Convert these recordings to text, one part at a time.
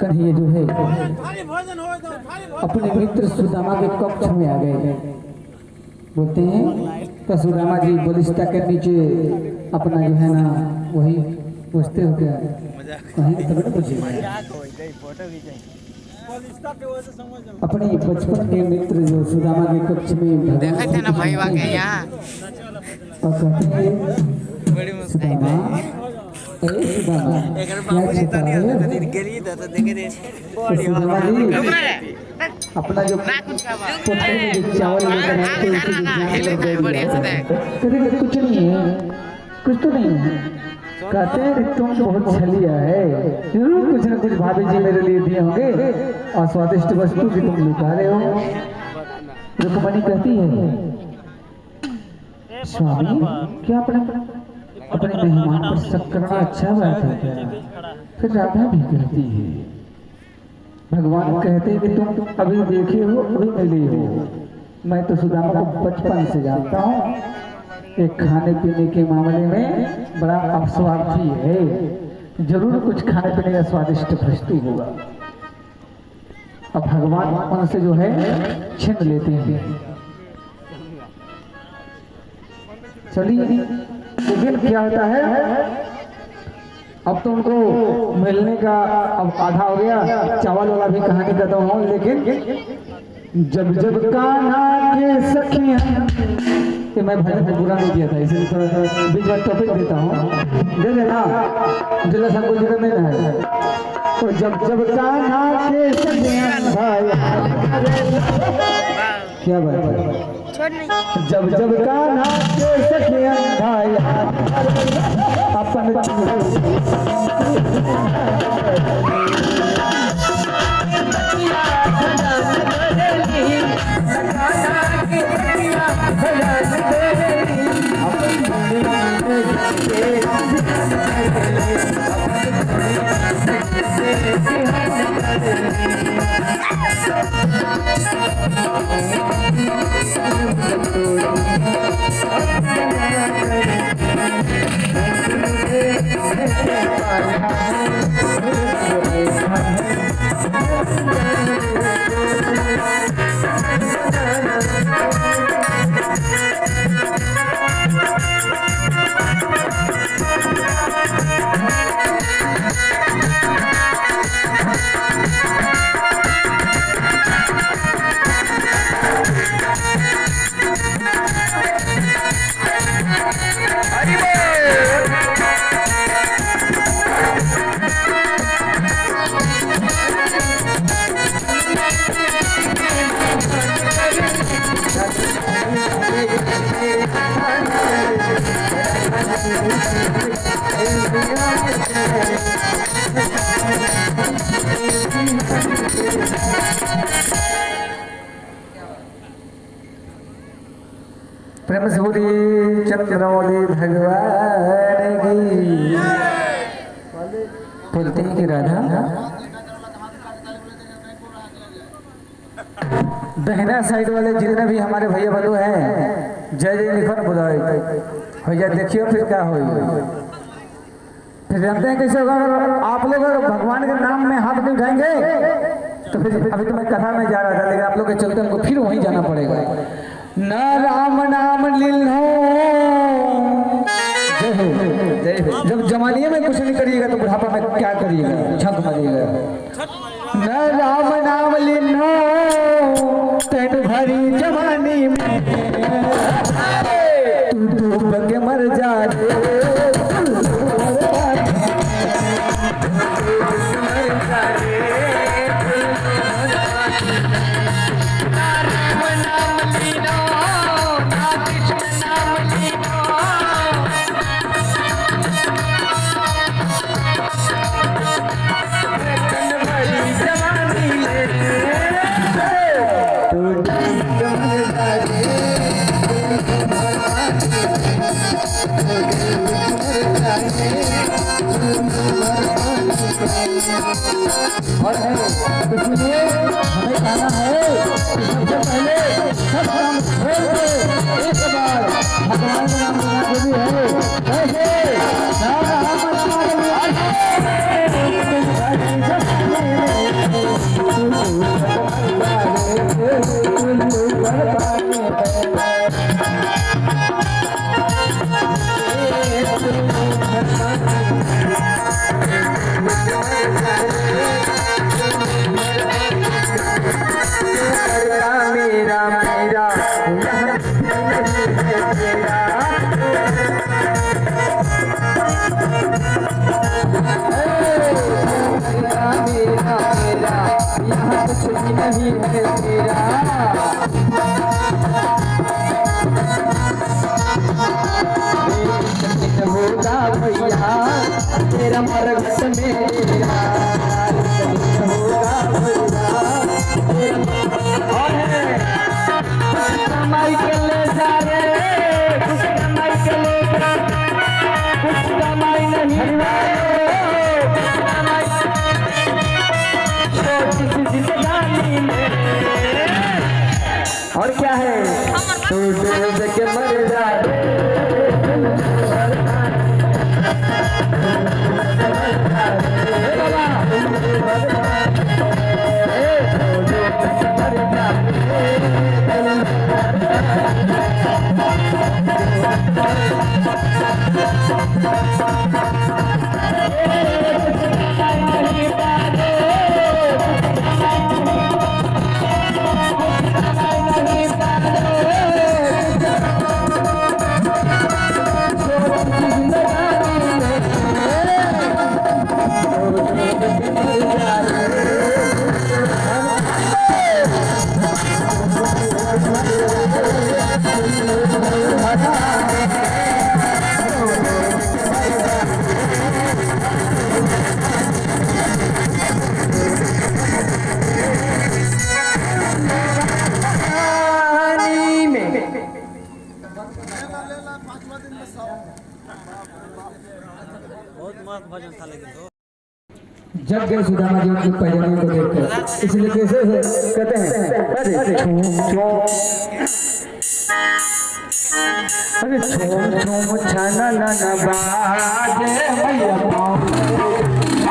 कन्हैया जो है अपने मित्र सुदामा के कक्ष में आ गए। बोलते हैं तो सुदामा जी बलिष्ठा के नीचे अपना जो है ना वही पूछते हो क्या कहीं तब पूछे अपने बचपन के मित्र जो सुदामा के कक्ष में देखे थे ना भाई वाके यहाँ और कहते हैं बड़ी मुस्कान अपना जो चावल कुछ नहीं है कुछ तो नहीं है। कहते हैं तुम बहुत छलिया है जरूर कुछ न कुछ भाभी जी मेरे लिए दिए होंगे और स्वादिष्ट वस्तु भी तुम लुका रहे हो। रुक्मणी कहती है स्वामी क्या अपने मेहमान पर शक करना अच्छा बात है क्या? फिर राधा भी कहती है भगवान कहते हैं कि तुम अभी देखे हो अभी मिले हो। मैं तो सुदामा को बचपन से जानता हूँ एक खाने पीने के मामले में बड़ा अपस्वार्थी है। जरूर कुछ खाने पीने का स्वादिष्ट वस्तु होगा। अब भगवान उनसे जो है छीन लेते हैं। चलिए लेकिन क्या होता है अब तो उनको मिलने का अब आधा हो गया। चावल वाला भी कहानी करता हूँ लेकिन जब जब कान्हा के सखियां कि मैं भजन को बुरा नहीं किया था इसलिए थोड़ा सा बीच में टॉपिक देता हूँ दे देना जिला संकोच करने है। तो जब जब कान्हा के सखियां भाई क्या बात है जब जब कान्हा के सखियां भाई अपन प्रेम से बोली चंद्रमौली भगवान की। बोलते हैं कि राधा दहिना साइड वाले जितने भी हमारे भैया बंधु हैं जय जय लिखो न बुलाए भैया देखियो फिर क्या हो। फिर जानते हैं कैसे होगा अगर आप लोग भगवान के नाम में हाथ नहीं उठाएंगे तो फिर अभी तो मैं कथा में जा रहा था लेकिन आप लोग के चलते हमको फिर वहीं जाना पड़ेगा। न राम नाम लील्हो जब जवानी में कुछ नहीं करिएगा तो बुढ़ापा में क्या करिएगा झक मारिएगा। न राम नाम लील्हो तेन भरी जवानी में तू डूब के मर जा और है इसलिए हमें कहना है कि सबसे पहले सब काम छोड़ के एक बार भगवान का नाम लेना जो भी है कैसे राम राम मेरा मेरा यहाँ कुछ भी नहीं है तेरा होगा भैया तेरा मरघट में तेरा होगा भैया कमाई के ले जा रे कुछ कमाई के ले जा कुछ कमाई नहीं छोटी सी जिंदगानी में और क्या है तू डूब के मर जा रे जब गए सुदामा जी उनकी पहचान को देखकर इसलिए कैसे है कहते हैं अरे छूम छूम अरे छूम छूम छाना ना ना बाजे भैया पाँव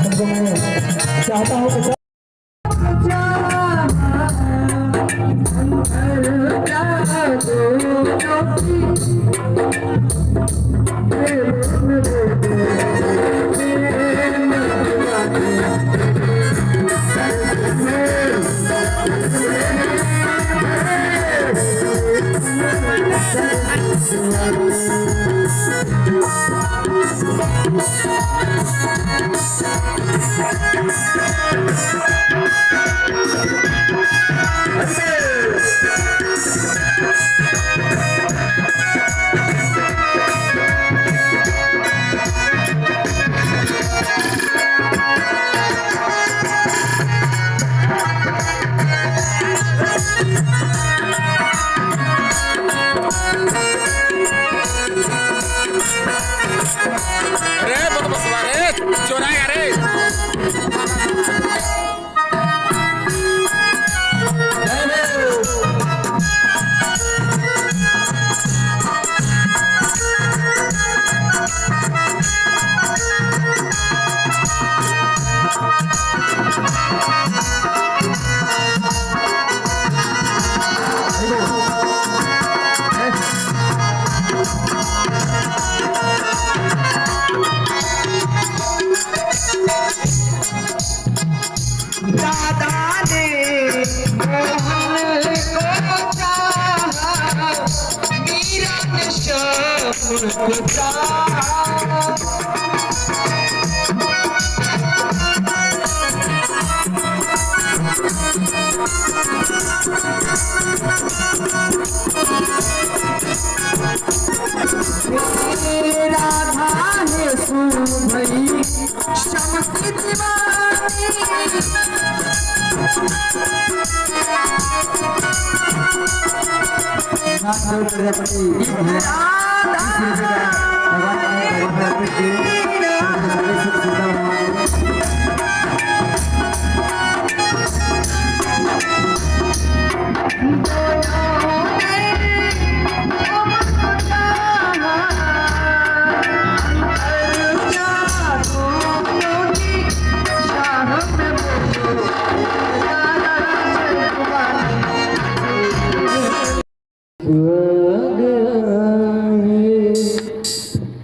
उनको मैं चाहता हूँ कि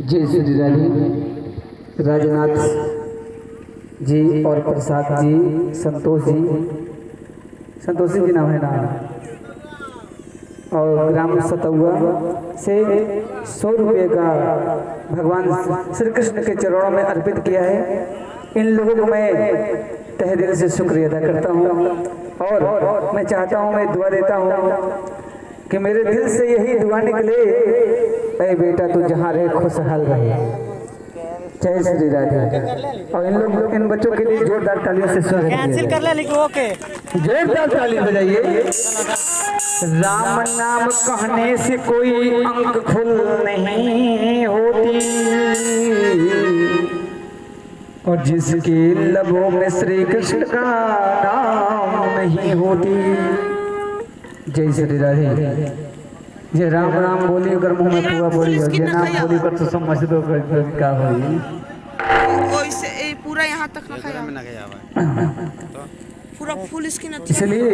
जय श्री राधे। राजनाथ जी और प्रसाद जी, संतोषी जी नाम है ना, और ग्राम सतौआ से 100 रुपये का भगवान श्री कृष्ण के चरणों में अर्पित किया है। इन लोगों को मैं तहे दिल से शुक्रिया अदा करता हूँ और मैं चाहता हूँ, मैं दुआ देता हूँ कि मेरे दिल से यही दुआ निकले, ऐ बेटा तू जहाँ रहे खुशहाल रहे। जय श्री राधे। और इन बच्चों के लिए जोरदार तालियों से स्वागत कैंसिल कर ले, लेकिन ओके जोरदार ताली बजाइए। राम नाम कहने से कोई अंक खुल नहीं होती, और जिसके लबों में श्री कृष्ण का नाम नहीं होती। जय श्री राधे। जे राम राम बोली अगर मुंह में पुआ बोली हो जे नाम बोली कर तो समझ दो का होई ओइसे ए पूरा यहाँ तक ना खाया में ना गया पूरा फुल स्किन अच्छी इसलिए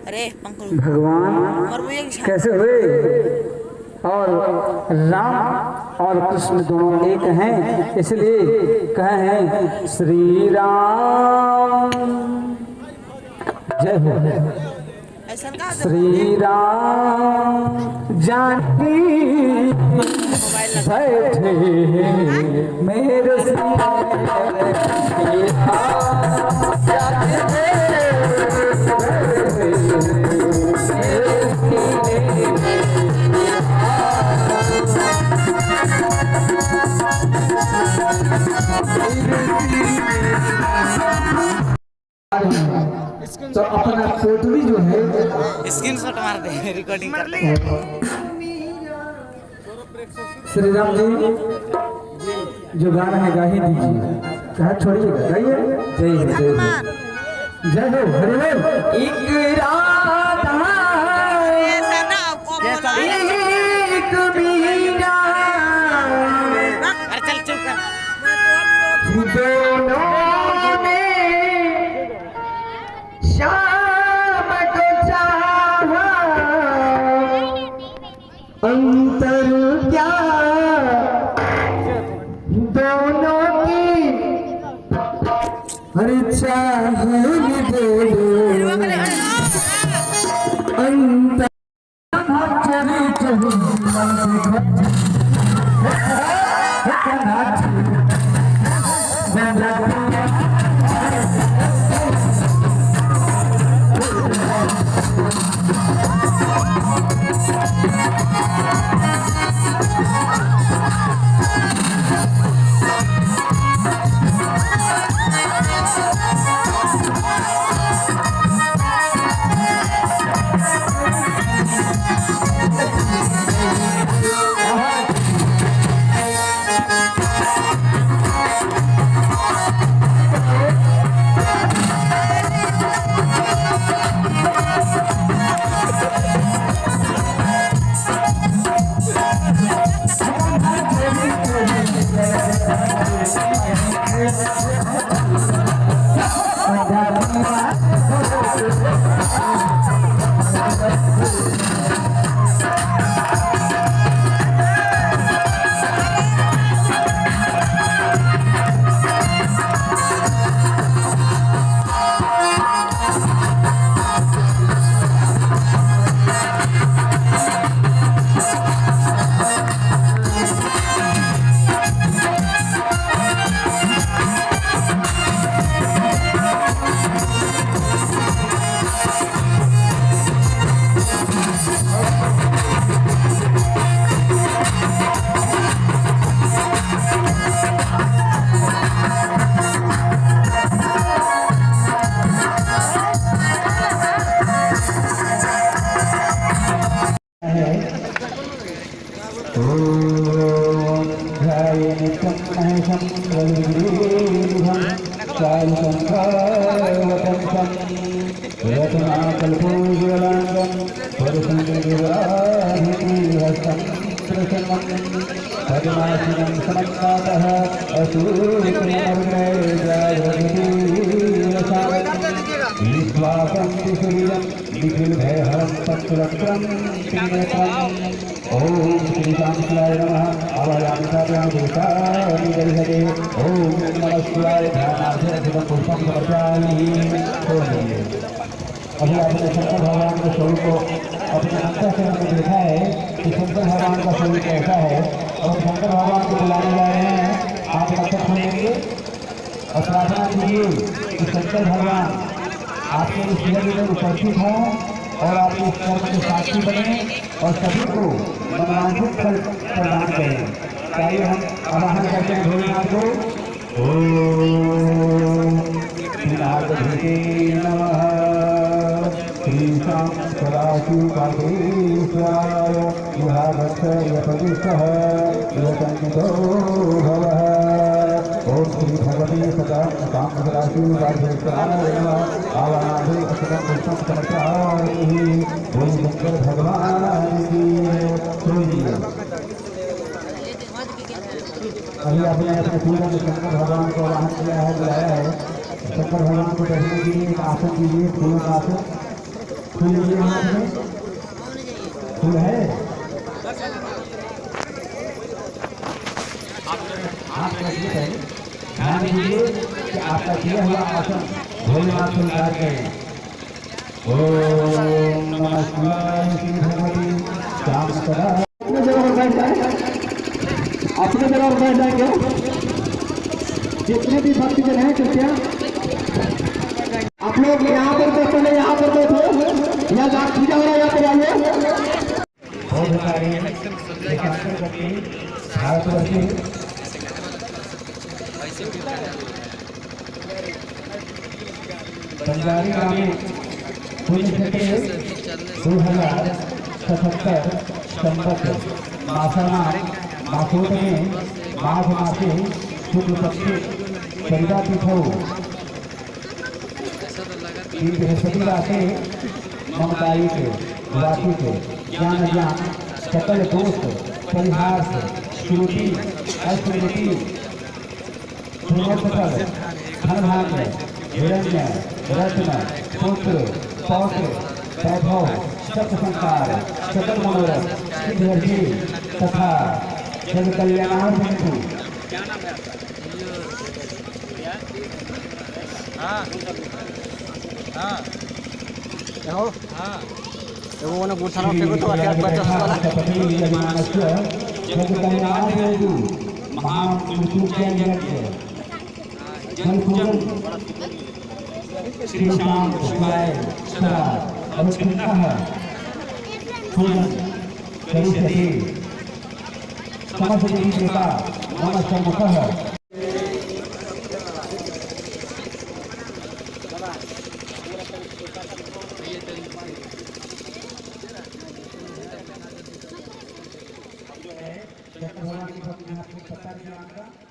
अरे पंकज भगवान और वो एक कैसे हुए और राम और कृष्ण दोनों एक हैं, इसलिए कहे हैं श्री राम जय हो। ऐसा का श्री राम जानकी बैठे मेरे तो अपना पोटली जो है स्क्रीनशॉट मार दे रिकॉर्डिंग कर ले श्री राम जी जो गाना है गा ही दीजिए, कहा छोड़िएगा, गाइए। जय हो जय हो जय हो हरे हो। एक राधा ऐसा ना आपको बोला एक मीरा अरे चल चुप कर दोनों ने श्याम को चाहा अंतर क्या दोनों की हर चाह अंतर अभी आपने शंकर भगवान के स्वरूप को अपने अंतःकरण में देखा है कि शंकर भगवान का स्वरूप कैसा है, और शंकर भगवान को बुलाने जा रहे हैं। आप मस्तक खोलेंगे और प्रार्थना कीजिए कि शंकर भगवान आपके इस यज्ञ में उपस्थित है और आपके इस कर्म के साक्षी बने और सभी को मनोवांछित फल प्रदान करें। चाहिए हम आवाहन करते हैं भोलेनाथ को। ओम श्रीनाथभृते नमः। श्रीशां सदाशिवकालेश्वराय युहागच्छयपतिष्ठः यतन्तो भवः। ओम श्री भगवती सदा सदाशिवकालेश्वराय नमः। आवाहनार्थं अक्षतं पुष्पं समर्पयामि। बोल शंकर भगवान की आपने अपने पूजा में शंकर भगवान को आवाहन किया है, बुलाया है। शंकर भगवान को बैठने के लिए एक आसन दीजिए, फूलों का आसन। फूल लीजिए हाथ में, फूल है हाथ रखिए पहले। ध्यान दीजिए कि आपका दिया हुआ आसन भोलेनाथ स्वीकार करें। ओम नमः शिवाय श्री भगवती श्याम सदा। अपने जगह पर बैठ जाए, अपने जगह पर बैठ जाएंगे। जितने भी भक्तजन हैं कृपया आप लोग यहाँ पर बैठो, नहीं यहाँ पर बैठो, यहाँ जहाँ पूजा हो रहा है यहाँ पर आइए। बहुत सारे भारतवर्षी बंजारी ग्रामीण पुण्य क्षेत्र 2077 संवत मासाना मासोद में माघ मासे शुक्ल पक्षे चंदा तिथौ बृहस्पतिवार से ममतायिक वाचिक ज्ञान ज्ञान सकल दोष परिहार श्रुति अस्मृति सुनोत्फल धन भाग्य हिरण्य रत्न पुत्र पौत्र वैभव सत्य संकार सकल मनोरथ सिद्धि तथा जन कल्याणार्थ हेतु वो ना गुठाना फेंको तो क्या बच्चा वाला जन कल्याणार्थ हेतु महामृत्युंजय यज्ञ जल पूजन श्री शाम शिवाय सदा अनुष्ठितः पूजन करिष्यति समस्त देवता मम सम्मुखः भगवान की भक्ति में आपको पता नहीं